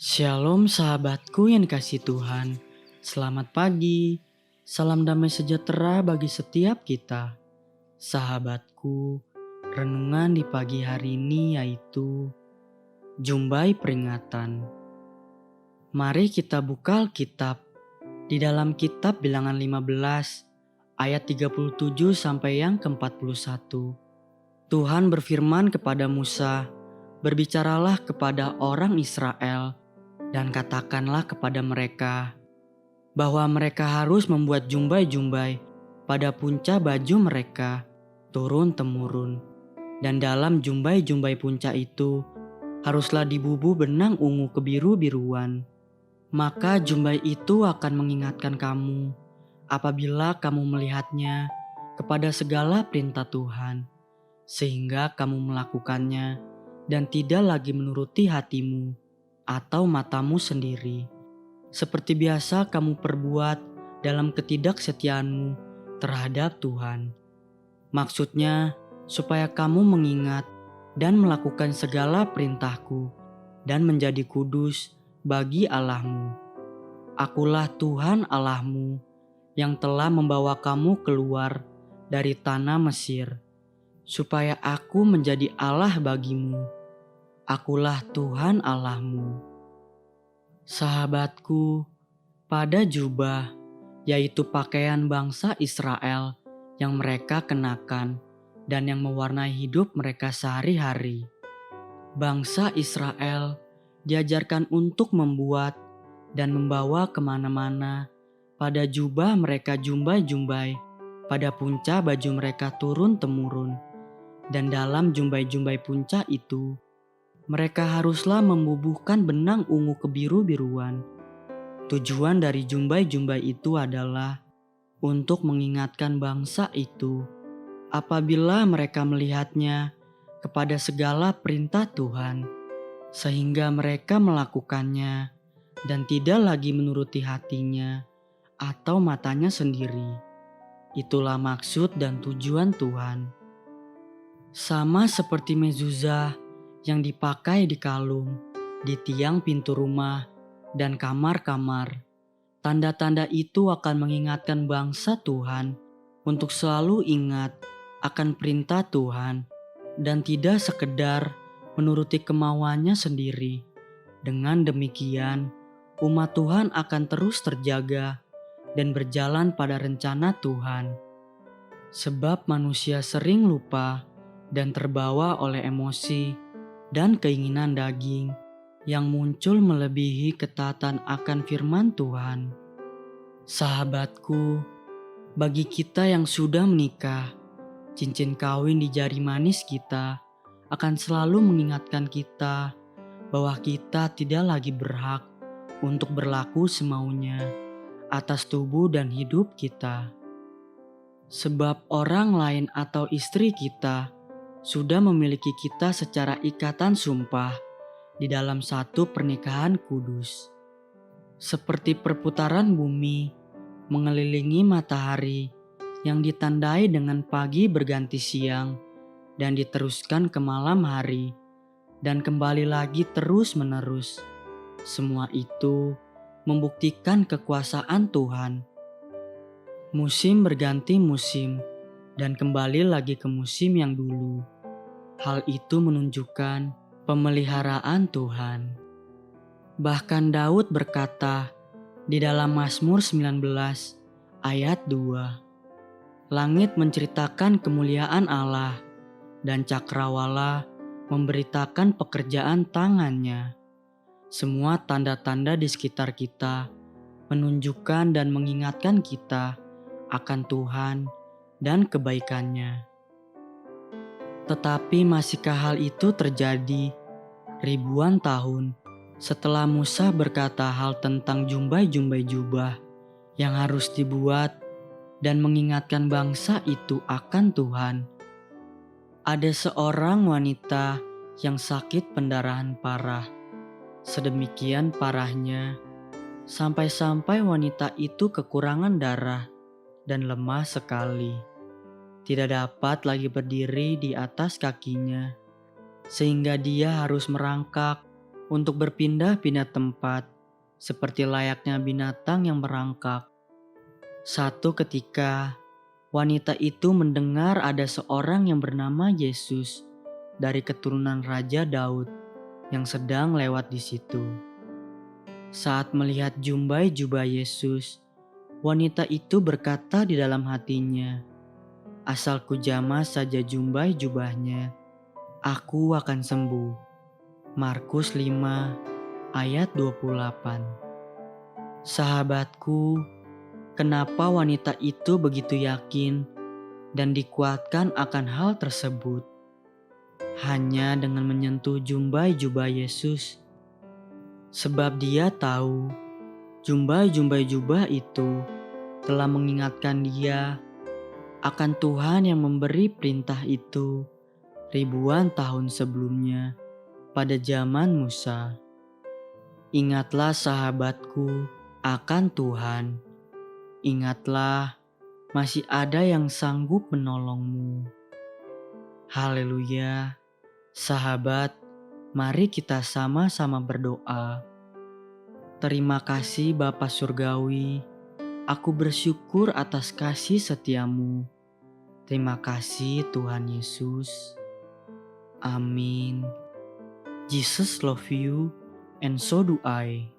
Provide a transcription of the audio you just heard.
Shalom sahabatku yang dikasih Tuhan. Selamat pagi. Salam damai sejahtera bagi setiap kita. Sahabatku, renungan di pagi hari ini yaitu Jumbai Peringatan. Mari kita buka Alkitab. Di dalam kitab Bilangan 15 ayat 37 sampai yang ke-41. Tuhan berfirman kepada Musa, "Berbicaralah kepada orang Israel dan katakanlah kepada mereka bahwa mereka harus membuat jumbai-jumbai pada punca baju mereka turun-temurun. Dan dalam jumbai-jumbai punca itu haruslah dibubuh benang ungu kebiru-biruan. Maka jumbai itu akan mengingatkan kamu apabila kamu melihatnya kepada segala perintah Tuhan, sehingga kamu melakukannya dan tidak lagi menuruti hatimu atau matamu sendiri, seperti biasa kamu perbuat dalam ketidaksetiaanmu terhadap Tuhan." Maksudnya, supaya kamu mengingat dan melakukan segala perintahku dan menjadi kudus bagi Allahmu. Akulah Tuhan Allahmu yang telah membawa kamu keluar dari tanah Mesir, supaya aku menjadi Allah bagimu. Akulah Tuhan Allahmu. Sahabatku, pada jubah, yaitu pakaian bangsa Israel yang mereka kenakan dan yang mewarnai hidup mereka sehari-hari. Bangsa Israel diajarkan untuk membuat dan membawa kemana-mana pada jubah mereka jumbai-jumbai pada punca baju mereka turun-temurun. Dan dalam jumbai-jumbai punca itu, mereka haruslah membubuhkan benang ungu kebiru-biruan. Tujuan dari jumbai-jumbai itu adalah untuk mengingatkan bangsa itu apabila mereka melihatnya kepada segala perintah Tuhan, sehingga mereka melakukannya dan tidak lagi menuruti hatinya atau matanya sendiri. Itulah maksud dan tujuan Tuhan. Sama seperti mezuzah yang dipakai di kalung, di tiang pintu rumah, dan kamar-kamar. Tanda-tanda itu akan mengingatkan bangsa Tuhan untuk selalu ingat akan perintah Tuhan dan tidak sekedar menuruti kemauannya sendiri. Dengan demikian, umat Tuhan akan terus terjaga dan berjalan pada rencana Tuhan. Sebab manusia sering lupa dan terbawa oleh emosi dan keinginan daging yang muncul melebihi ketaatan akan firman Tuhan. Sahabatku, bagi kita yang sudah menikah, cincin kawin di jari manis kita akan selalu mengingatkan kita bahwa kita tidak lagi berhak untuk berlaku semaunya atas tubuh dan hidup kita. Sebab orang lain atau istri kita sudah memiliki kita secara ikatan sumpah di dalam satu pernikahan kudus. Seperti perputaran bumi mengelilingi matahari yang ditandai dengan pagi berganti siang dan diteruskan ke malam hari dan kembali lagi terus-menerus. Semua itu membuktikan kekuasaan Tuhan. Musim berganti musim dan kembali lagi ke musim yang dulu. Hal itu menunjukkan pemeliharaan Tuhan. Bahkan Daud berkata di dalam Mazmur 19 ayat 2, "Langit menceritakan kemuliaan Allah dan cakrawala memberitakan pekerjaan tangannya." Semua tanda-tanda di sekitar kita menunjukkan dan mengingatkan kita akan Tuhan dan kebaikannya. Tetapi masihkah hal itu terjadi ribuan tahun setelah Musa berkata hal tentang jumbai-jumbai jubah yang harus dibuat dan mengingatkan bangsa itu akan Tuhan? Ada seorang wanita yang sakit pendarahan parah. Sedemikian parahnya, sampai-sampai wanita itu kekurangan darah dan lemah sekali. Tidak dapat lagi berdiri di atas kakinya, sehingga dia harus merangkak untuk berpindah-pindah tempat seperti layaknya binatang yang merangkak. Satu ketika, wanita itu mendengar ada seorang yang bernama Yesus dari keturunan Raja Daud yang sedang lewat di situ. Saat melihat jubah Yesus, wanita itu berkata di dalam hatinya, "Asal kujamah saja jubahnya, aku akan sembuh." Markus 5 ayat 28. Sahabatku, kenapa wanita itu begitu yakin dan dikuatkan akan hal tersebut? Hanya dengan menyentuh jubah Yesus. Sebab dia tahu jubah itu telah mengingatkan dia akan Tuhan yang memberi perintah itu ribuan tahun sebelumnya pada zaman Musa. Ingatlah sahabatku akan Tuhan. Ingatlah masih ada yang sanggup menolongmu. Haleluya. Sahabat, mari kita sama-sama berdoa. Terima kasih Bapa Surgawi, aku bersyukur atas kasih setiamu. Terima kasih Tuhan Yesus. Amin. Jesus love you and so do I.